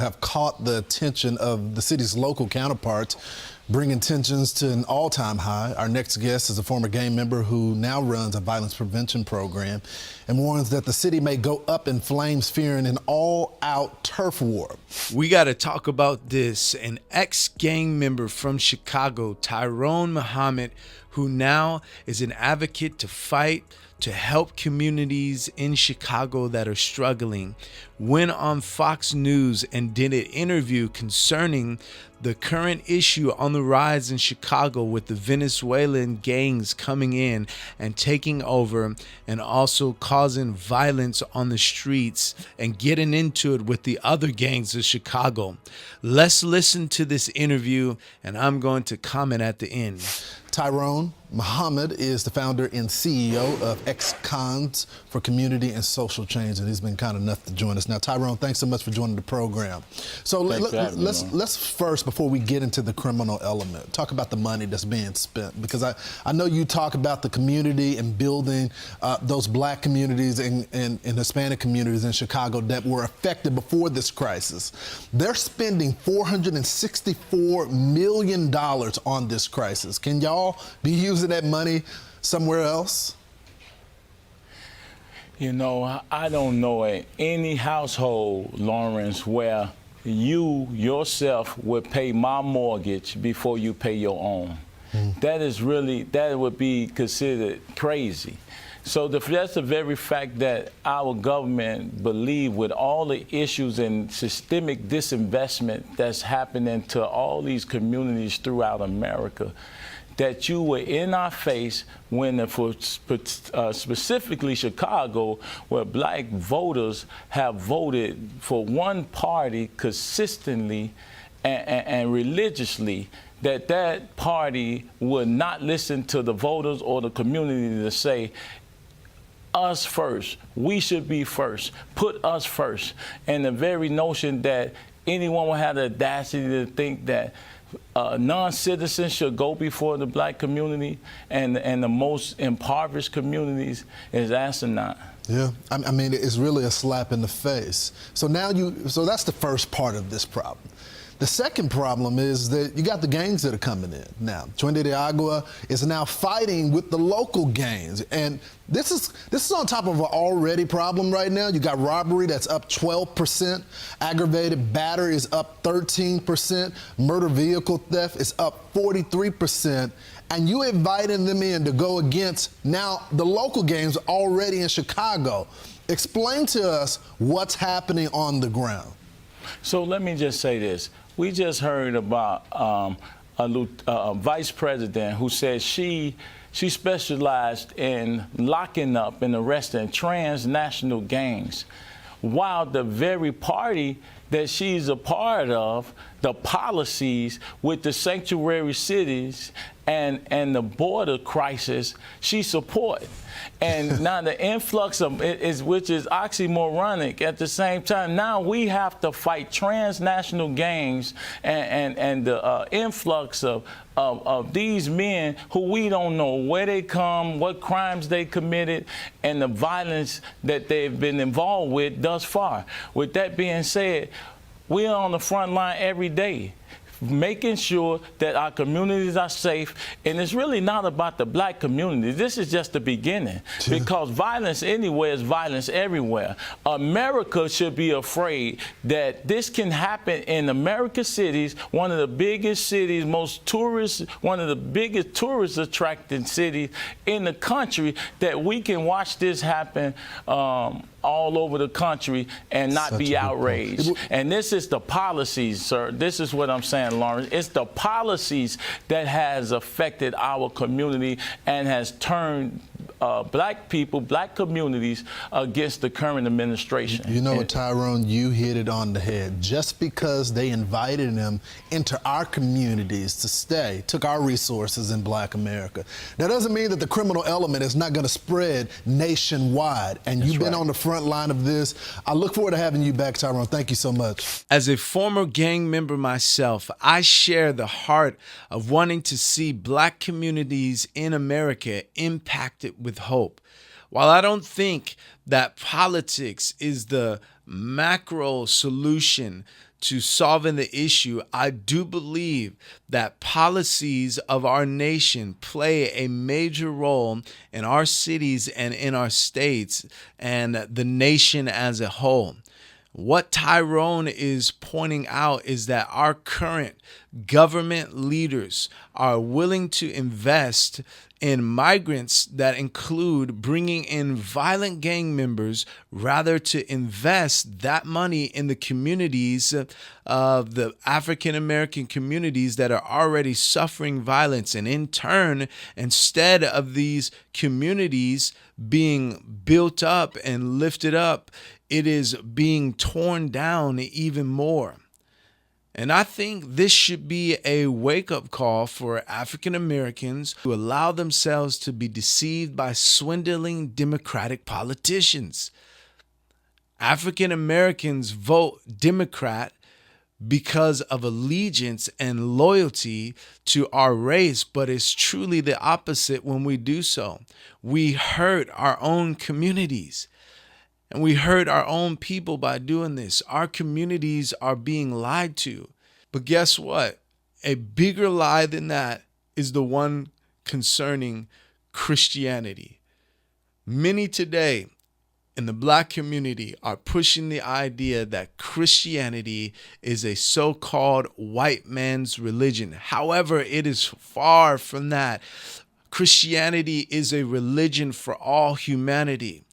have caught the attention of the city's local counterparts, bringing tensions to an all-time high. Our next guest is a former gang member who now runs a violence prevention program and warns that the city may go up in flames, fearing an all-out turf war. We got to talk about this. An ex-gang member from Chicago, Tyrone Muhammad, who now is an advocate to fight to help communities in Chicago that are struggling, went on Fox News and did an interview concerning the current issue on the rise in Chicago with the Venezuelan gangs coming in and taking over and also causing violence on the streets and getting into it with the other gangs of Chicago. Let's listen to this interview and I'm going to comment at the end. Tyrone Muhammad is the founder and CEO of Ex-Cons for Community and Social Change, and he's been kind enough to join us. Now, Tyrone, thanks so much for joining the program. So let's first, before we get into the criminal element, talk about the money that's being spent, because I know you talk about the community and building those black communities and Hispanic communities in Chicago that were affected before this crisis. They're spending $464 million on this crisis. Can y'all be using that money somewhere else? You know, I don't know any household, Lawrence, where you yourself would pay my mortgage before you pay your own. That would be considered crazy. So that's the very fact that our government believe, with all the issues and systemic disinvestment that's happening to all these communities throughout America, that you were in our face when, specifically Chicago, where black voters have voted for one party consistently and religiously, that party would not listen to the voters or the community to say, us first, we should be first, put us first. And the very notion that anyone would have the audacity to think that non-citizens should go before the black community and the most impoverished communities is asinine. Yeah, I mean, it's really a slap in the face. So so that's the first part of this problem. The second problem is that you got the gangs that are coming in now. Tren de Aragua is now fighting with the local gangs, and this is on top of an already problem right now. You got robbery that's up 12%, aggravated battery is up 13%, motor vehicle theft is up 43%, and you inviting them in to go against now the local gangs already in Chicago. Explain to us what's happening on the ground. So let me just say this. We just heard about a vice president who said she specialized in locking up and arresting transnational gangs, while the very party that she's a part of, the policies with the sanctuary cities and the border crisis, she support. And now the influx of which is oxymoronic at the same time. Now we have to fight transnational gangs and the influx of these men who we don't know where they come, what crimes they committed, and the violence that they've been involved with thus far. With that being said, we are on the front line every day, making sure that our communities are safe. And it's really not about the black community. This is just the beginning, because violence anywhere is violence everywhere. America should be afraid that this can happen in American cities, one of the biggest cities, one of the biggest tourist attracting cities in the country, that we can watch this happen all over the country and not be outraged. And this is the policies, sir. This is what I'm saying, Lawrence. It's the policies that has affected our community and has turned black people, black communities against the current administration. You know what, Tyrone, you hit it on the head. Just because they invited them into our communities to stay, took our resources in black America, that doesn't mean that the criminal element is not going to spread nationwide. And you've been on the front line of this. I look forward to having you back, Tyrone. Thank you so much. As a former gang member myself, I share the heart of wanting to see black communities in America impacted with hope. While I don't think that politics is the macro solution to solving the issue, I do believe that policies of our nation play a major role in our cities and in our states and the nation as a whole. What Tyrone is pointing out is that our current government leaders are willing to invest in migrants that include bringing in violent gang members rather to invest that money in the communities of the African American communities that are already suffering violence. And in turn, instead of these communities being built up and lifted up, it is being torn down even more. And I think this should be a wake-up call for African Americans who allow themselves to be deceived by swindling Democratic politicians. African Americans vote Democrat because of allegiance and loyalty to our race, but it's truly the opposite when we do so. We hurt our own communities. And we hurt our own people by doing this. Our communities are being lied to. But guess what? A bigger lie than that is the one concerning Christianity. Many today in the Black community are pushing the idea that Christianity is a so-called white man's religion. However, it is far from that. Christianity is a religion for all humanity.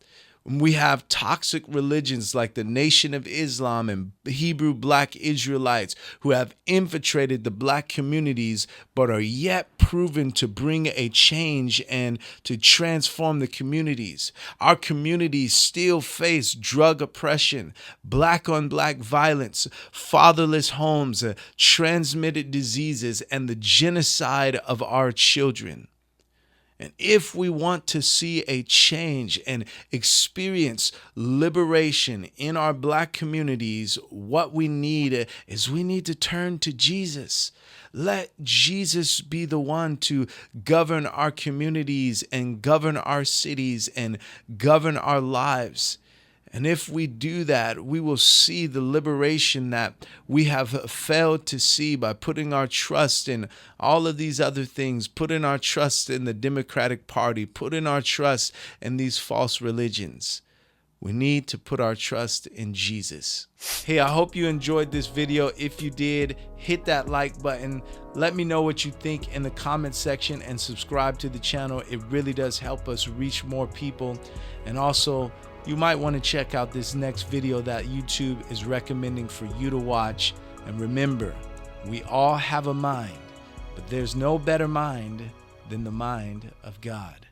We have toxic religions like the Nation of Islam and Hebrew Black Israelites who have infiltrated the Black communities but are yet proven to bring a change and to transform the communities. Our communities still face drug oppression, Black on Black violence, fatherless homes, transmitted diseases, and the genocide of our children. And if we want to see a change and experience liberation in our Black communities, what we need is we need to turn to Jesus. Let Jesus be the one to govern our communities and govern our cities and govern our lives. And if we do that, we will see the liberation that we have failed to see by putting our trust in all of these other things, putting our trust in the Democratic Party, putting our trust in these false religions. We need to put our trust in Jesus. Hey, I hope you enjoyed this video. If you did, hit that like button. Let me know what you think in the comment section and subscribe to the channel. It really does help us reach more people. And also, you might want to check out this next video that YouTube is recommending for you to watch. And remember, we all have a mind, but there's no better mind than the mind of God.